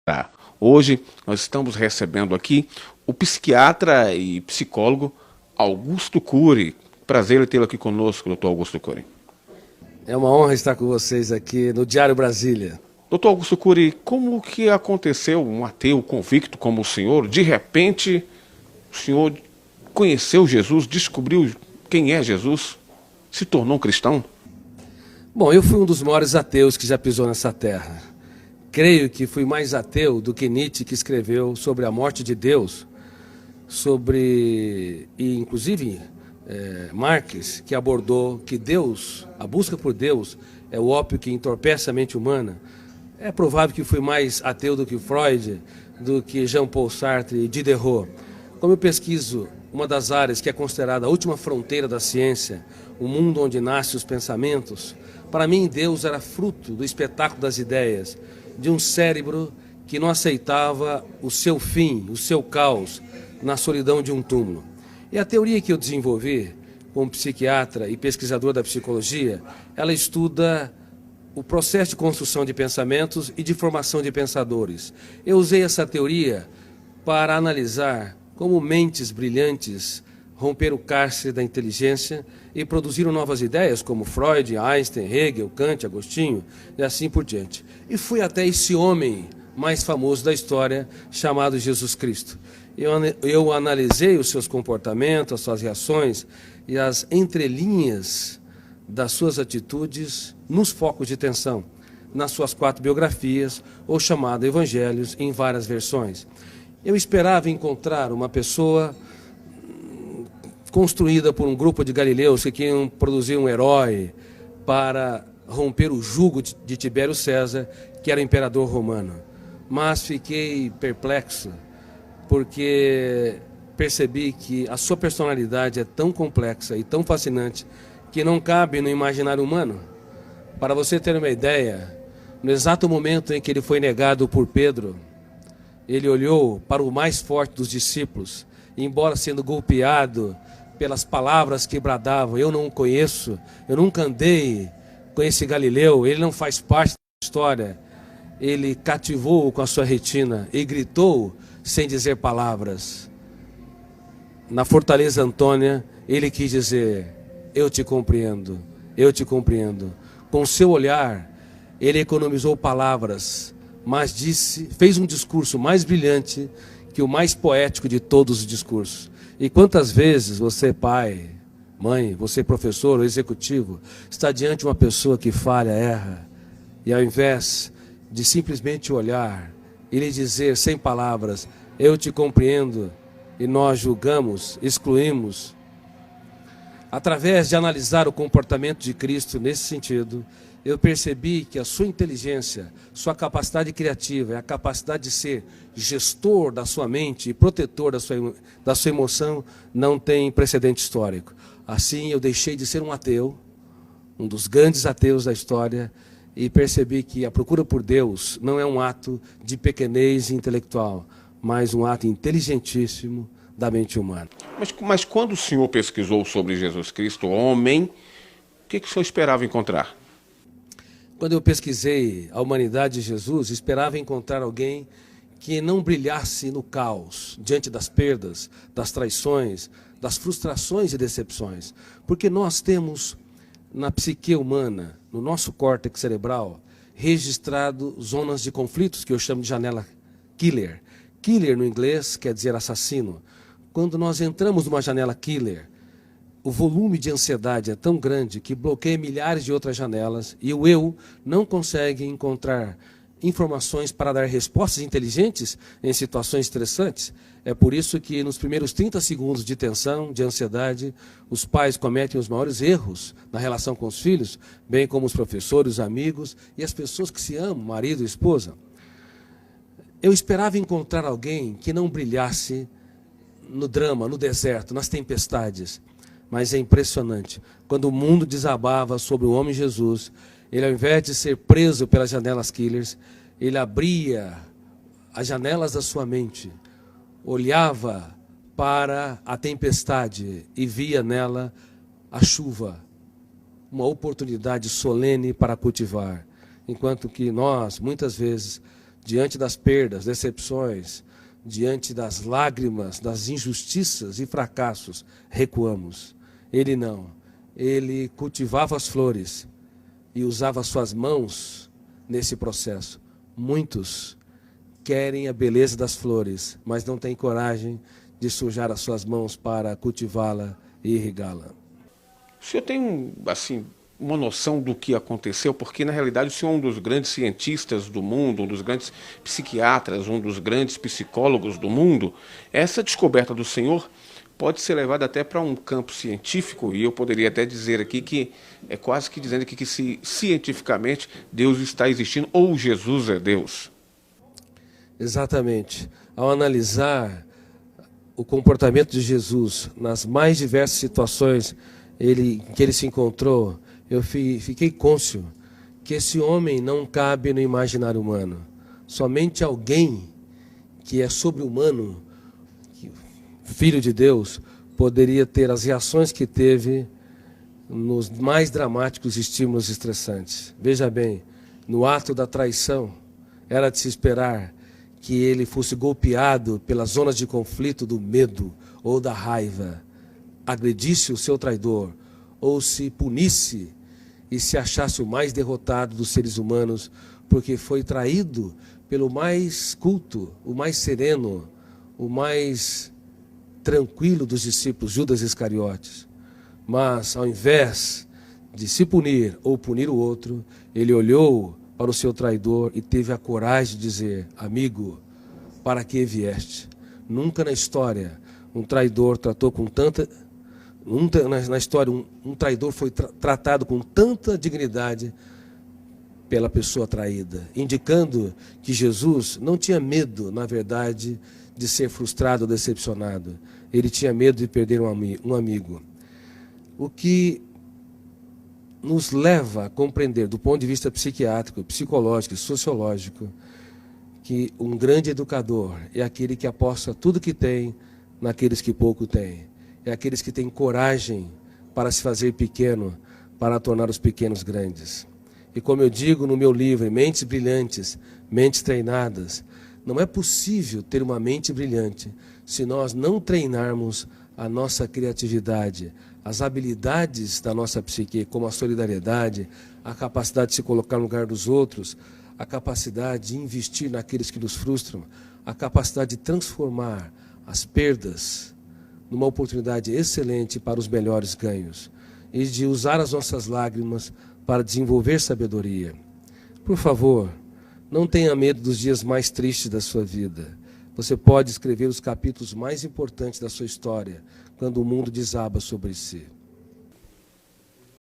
Tá. Hoje nós estamos recebendo aqui o psiquiatra e psicólogo Augusto Cury. Prazer em tê-lo aqui conosco, doutor Augusto Cury. É uma honra estar com vocês aqui no Diário Brasília. Doutor Augusto Cury, como que aconteceu um ateu convicto como o senhor? De repente, o senhor conheceu Jesus, descobriu quem é Jesus, se tornou um cristão? Bom, eu fui um dos maiores ateus que já pisou nessa terra. Creio que fui mais ateu do que Nietzsche, que escreveu sobre a morte de Deus, e inclusive Marx, que abordou que Deus, a busca por Deus, é o ópio que entorpece a mente humana. É provável que fui mais ateu do que Freud, do que Jean-Paul Sartre e Diderot. Como eu pesquiso uma das áreas que é considerada a última fronteira da ciência, o mundo onde nascem os pensamentos, para mim Deus era fruto do espetáculo das ideias, de um cérebro que não aceitava o seu fim, o seu caos, na solidão de um túmulo. E a teoria que eu desenvolvi, como psiquiatra e pesquisador da psicologia, ela estuda o processo de construção de pensamentos e de formação de pensadores. Eu usei essa teoria para analisar como mentes brilhantes romperam o cárcere da inteligência e produziram novas ideias, como Freud, Einstein, Hegel, Kant, Agostinho e assim por diante. E fui até esse homem mais famoso da história, chamado Jesus Cristo. Eu analisei os seus comportamentos, as suas reações e as entrelinhas das suas atitudes nos focos de tensão, nas suas 4 biografias, ou chamado Evangelhos, em várias versões. Eu esperava encontrar uma pessoa construída por um grupo de galileus que queriam produzir um herói para romper o jugo de Tibério César, que era o imperador romano. Mas fiquei perplexo, porque percebi que a sua personalidade é tão complexa e tão fascinante que não cabe no imaginário humano. Para você ter uma ideia, no exato momento em que ele foi negado por Pedro, ele olhou para o mais forte dos discípulos, e embora sendo golpeado pelas palavras que bradavam, eu não o conheço, eu nunca andei com esse Galileu, ele não faz parte da história, ele cativou com a sua retina e gritou sem dizer palavras. Na Fortaleza Antônia, ele quis dizer: eu te compreendo, eu te compreendo. Com seu olhar, ele economizou palavras, mas fez um discurso mais brilhante que o mais poético de todos os discursos. E quantas vezes você, pai, mãe, você, professor ou executivo, está diante de uma pessoa que falha, erra, e ao invés de simplesmente olhar e lhe dizer sem palavras: eu te compreendo, e nós julgamos, excluímos. Através de analisar o comportamento de Cristo nesse sentido, eu percebi que a sua inteligência, sua capacidade criativa e a capacidade de ser gestor da sua mente e protetor da sua emoção não tem precedente histórico. Assim, eu deixei de ser um ateu, um dos grandes ateus da história, e percebi que a procura por Deus não é um ato de pequenez intelectual, mas um ato inteligentíssimo da mente humana. Mas quando o senhor pesquisou sobre Jesus Cristo, homem, o que o senhor esperava encontrar? Quando eu pesquisei a humanidade de Jesus, esperava encontrar alguém que não brilhasse no caos, diante das perdas, das traições, das frustrações e decepções. Porque nós temos na psique humana, no nosso córtex cerebral, registrado zonas de conflitos, que eu chamo de janela killer. Killer no inglês quer dizer assassino. Quando nós entramos numa janela killer, o volume de ansiedade é tão grande que bloqueia milhares de outras janelas e o eu não consegue encontrar informações para dar respostas inteligentes em situações estressantes. É por isso que nos primeiros 30 segundos de tensão, de ansiedade, os pais cometem os maiores erros na relação com os filhos, bem como os professores, os amigos e as pessoas que se amam, marido e esposa. Eu esperava encontrar alguém que não brilhasse no drama, no deserto, nas tempestades. Mas é impressionante, quando o mundo desabava sobre o homem Jesus, ele, ao invés de ser preso pelas janelas killers, ele abria as janelas da sua mente, olhava para a tempestade e via nela a chuva, uma oportunidade solene para cultivar. Enquanto que nós, muitas vezes, diante das perdas, decepções, diante das lágrimas, das injustiças e fracassos, recuamos. Ele não. Ele cultivava as flores e usava suas mãos nesse processo. Muitos querem a beleza das flores, mas não têm coragem de sujar as suas mãos para cultivá-la e irrigá-la. O senhor tem, assim, uma noção do que aconteceu? Porque, na realidade, o senhor é um dos grandes cientistas do mundo, um dos grandes psiquiatras, um dos grandes psicólogos do mundo. Essa descoberta do senhor pode ser levada até para um campo científico, e eu poderia até dizer aqui que é quase que dizendo aqui que cientificamente Deus está existindo, ou Jesus é Deus. Exatamente. Ao analisar o comportamento de Jesus nas mais diversas situações em que ele se encontrou, eu fiquei cônscio que esse homem não cabe no imaginário humano. Somente alguém que é sobre-humano, filho de Deus, poderia ter as reações que teve nos mais dramáticos estímulos estressantes. Veja bem, no ato da traição, era de se esperar que ele fosse golpeado pelas zonas de conflito do medo ou da raiva, agredisse o seu traidor, ou se punisse e se achasse o mais derrotado dos seres humanos, porque foi traído pelo mais culto, o mais sereno, o mais tranquilo dos discípulos, Judas Iscariotes. Mas, ao invés de se punir ou punir o outro, ele olhou para o seu traidor e teve a coragem de dizer: amigo, para que vieste? Nunca na história um traidor tratou com tanta... Na história, um traidor foi tratado com tanta dignidade pela pessoa traída, indicando que Jesus não tinha medo, na verdade, de ser frustrado ou decepcionado. Ele tinha medo de perder um amigo. O que nos leva a compreender, do ponto de vista psiquiátrico, psicológico e sociológico, que um grande educador é aquele que aposta tudo que tem naqueles que pouco têm. É aqueles que têm coragem para se fazer pequeno, para tornar os pequenos grandes. E como eu digo no meu livro, Mentes Brilhantes, Mentes Treinadas, não é possível ter uma mente brilhante se nós não treinarmos a nossa criatividade, as habilidades da nossa psique, como a solidariedade, a capacidade de se colocar no lugar dos outros, a capacidade de investir naqueles que nos frustram, a capacidade de transformar as perdas numa oportunidade excelente para os melhores ganhos e de usar as nossas lágrimas para desenvolver sabedoria. Por favor, não tenha medo dos dias mais tristes da sua vida. Você pode escrever os capítulos mais importantes da sua história quando o mundo desaba sobre si.